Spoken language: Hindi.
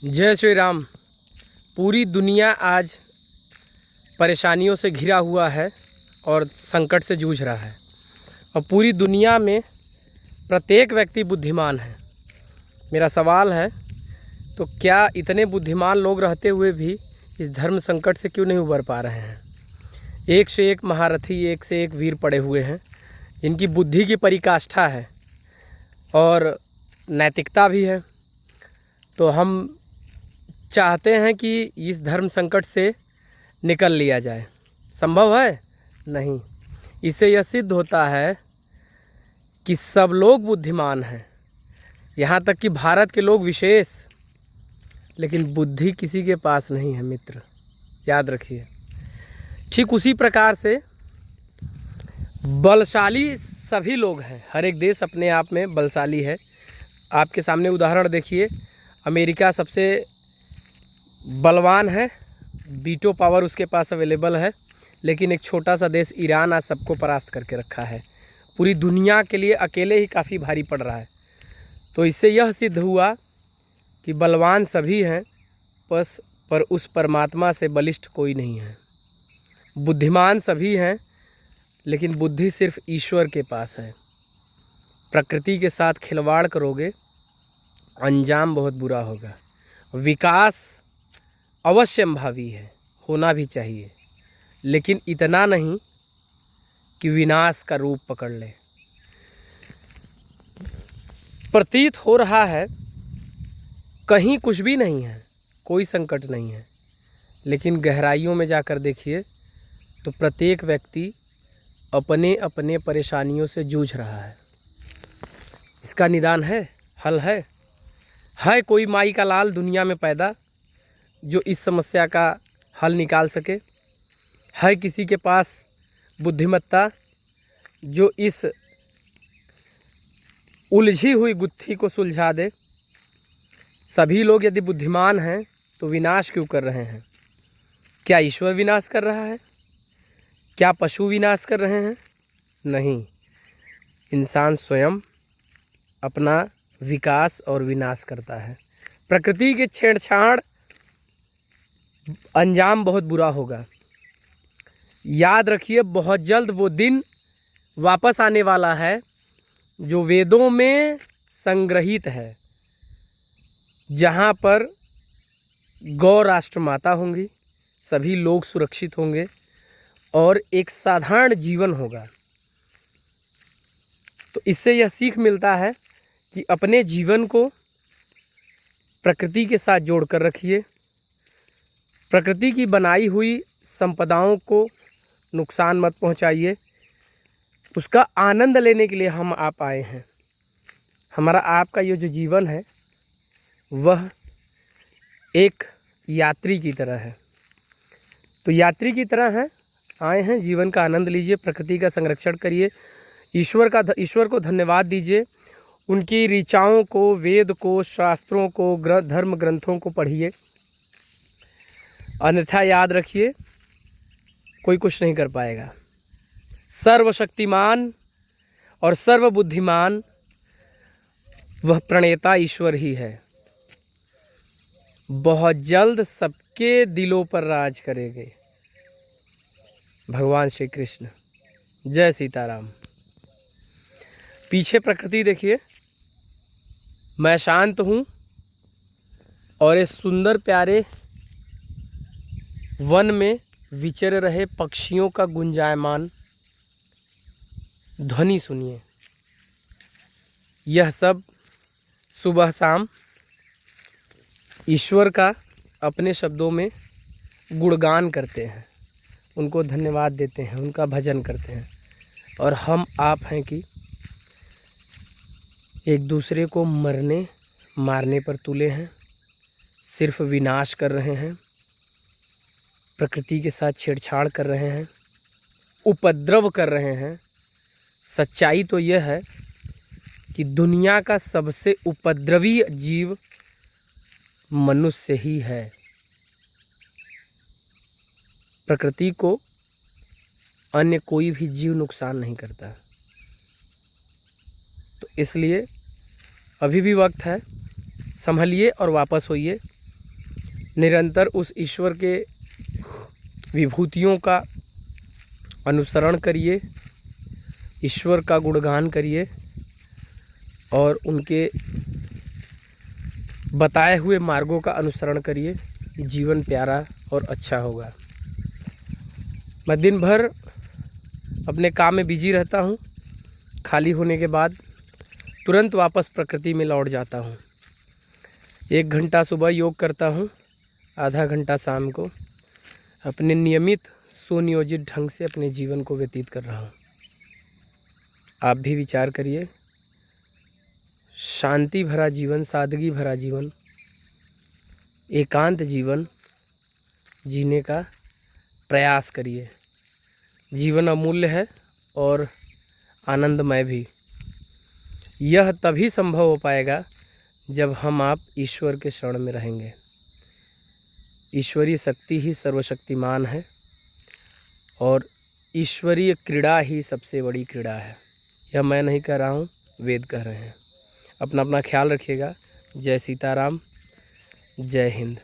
जय श्री राम। पूरी दुनिया आज परेशानियों से घिरा हुआ है और संकट से जूझ रहा है और पूरी दुनिया में प्रत्येक व्यक्ति बुद्धिमान है। मेरा सवाल है, तो क्या इतने बुद्धिमान लोग रहते हुए भी इस धर्म संकट से क्यों नहीं उबर पा रहे हैं? एक से एक महारथी, एक से एक वीर पड़े हुए हैं जिनकी बुद्धि की पराकाष्ठा है और नैतिकता भी है। तो हम चाहते हैं कि इस धर्म संकट से निकल लिया जाए। संभव है? नहीं। इससे यह सिद्ध होता है कि सब लोग बुद्धिमान हैं, यहाँ तक कि भारत के लोग विशेष, लेकिन बुद्धि किसी के पास नहीं है मित्र, याद रखिए। ठीक उसी प्रकार से बलशाली सभी लोग हैं। हर एक देश अपने आप में बलशाली है। आपके सामने उदाहरण देखिए, अमेरिका सबसे बलवान है, वीटो पावर उसके पास अवेलेबल है, लेकिन एक छोटा सा देश ईरान आज सबको परास्त करके रखा है। पूरी दुनिया के लिए अकेले ही काफ़ी भारी पड़ रहा है। तो इससे यह सिद्ध हुआ कि बलवान सभी हैं, पर उस परमात्मा से बलिष्ठ कोई नहीं है। बुद्धिमान सभी हैं, लेकिन बुद्धि सिर्फ ईश्वर के पास है। प्रकृति के साथ खिलवाड़ करोगे, अंजाम बहुत बुरा होगा। विकास अवश्यंभावी है, होना भी चाहिए, लेकिन इतना नहीं कि विनाश का रूप पकड़ ले। प्रतीत हो रहा है कहीं कुछ भी नहीं है, कोई संकट नहीं है, लेकिन गहराइयों में जाकर देखिए तो प्रत्येक व्यक्ति अपने अपने परेशानियों से जूझ रहा है। इसका निदान है, हल है? है कोई माई का लाल दुनिया में पैदा जो इस समस्या का हल निकाल सके? है किसी के पास बुद्धिमत्ता जो इस उलझी हुई गुत्थी को सुलझा दे? सभी लोग यदि बुद्धिमान हैं तो विनाश क्यों कर रहे हैं? क्या ईश्वर विनाश कर रहा है? क्या पशु विनाश कर रहे हैं? नहीं, इंसान स्वयं अपना विकास और विनाश करता है। प्रकृति के छेड़छाड़ अंजाम बहुत बुरा होगा। याद रखिए, बहुत जल्द वो दिन वापस आने वाला है जो वेदों में संग्रहित है, जहाँ पर गौ राष्ट्र माता होंगी, सभी लोग सुरक्षित होंगे और एक साधारण जीवन होगा। तो इससे यह सीख मिलता है कि अपने जीवन को प्रकृति के साथ जोड़कर रखिए। प्रकृति की बनाई हुई संपदाओं को नुकसान मत पहुंचाइए। उसका आनंद लेने के लिए हम आप आए हैं। हमारा आपका ये जो जीवन है वह एक यात्री की तरह है। तो यात्री की तरह है, आए हैं, जीवन का आनंद लीजिए, प्रकृति का संरक्षण करिए, ईश्वर को धन्यवाद दीजिए, उनकी ऋचाओं को, वेद को, शास्त्रों को, धर्म ग्रंथों को पढ़िए। अन्यथा याद रखिए, कोई कुछ नहीं कर पाएगा। सर्वशक्तिमान और सर्वबुद्धिमान वह प्रणेता ईश्वर ही है। बहुत जल्द सबके दिलों पर राज करेंगे भगवान श्री कृष्ण। जय सीताराम। पीछे प्रकृति देखिए, मैं शांत हूँ और इस सुंदर प्यारे वन में विचर रहे पक्षियों का गुंजायमान ध्वनि सुनिए। यह सब सुबह शाम ईश्वर का अपने शब्दों में गुणगान करते हैं, उनको धन्यवाद देते हैं, उनका भजन करते हैं। और हम आप हैं कि एक दूसरे को मरने मारने पर तुले हैं, सिर्फ विनाश कर रहे हैं, प्रकृति के साथ छेड़छाड़ कर रहे हैं, उपद्रव कर रहे हैं। सच्चाई तो यह है कि दुनिया का सबसे उपद्रवी जीव मनुष्य ही है। प्रकृति को अन्य कोई भी जीव नुकसान नहीं करता। तो इसलिए अभी भी वक्त है, संभलिए और वापस होइए। निरंतर उस ईश्वर के विभूतियों का अनुसरण करिए, ईश्वर का गुणगान करिए और उनके बताए हुए मार्गों का अनुसरण करिए। जीवन प्यारा और अच्छा होगा। मैं दिन भर अपने काम में बिजी रहता हूँ। खाली होने के बाद तुरंत वापस प्रकृति में लौट जाता हूँ। 1 घंटा सुबह योग करता हूँ, आधा घंटा शाम को। अपने नियमित सुनियोजित ढंग से अपने जीवन को व्यतीत कर रहा हूँ। आप भी विचार करिए, शांति भरा जीवन, सादगी भरा जीवन, एकांत जीवन जीने का प्रयास करिए। जीवन अमूल्य है और आनंदमय भी। यह तभी संभव हो पाएगा जब हम आप ईश्वर के शरण में रहेंगे। ईश्वरीय शक्ति ही सर्वशक्तिमान है और ईश्वरीय क्रीड़ा ही सबसे बड़ी क्रीड़ा है। यह मैं नहीं कह रहा हूँ, वेद कह रहे हैं। अपना ख्याल रखिएगा। जय सीताराम, जय हिंद।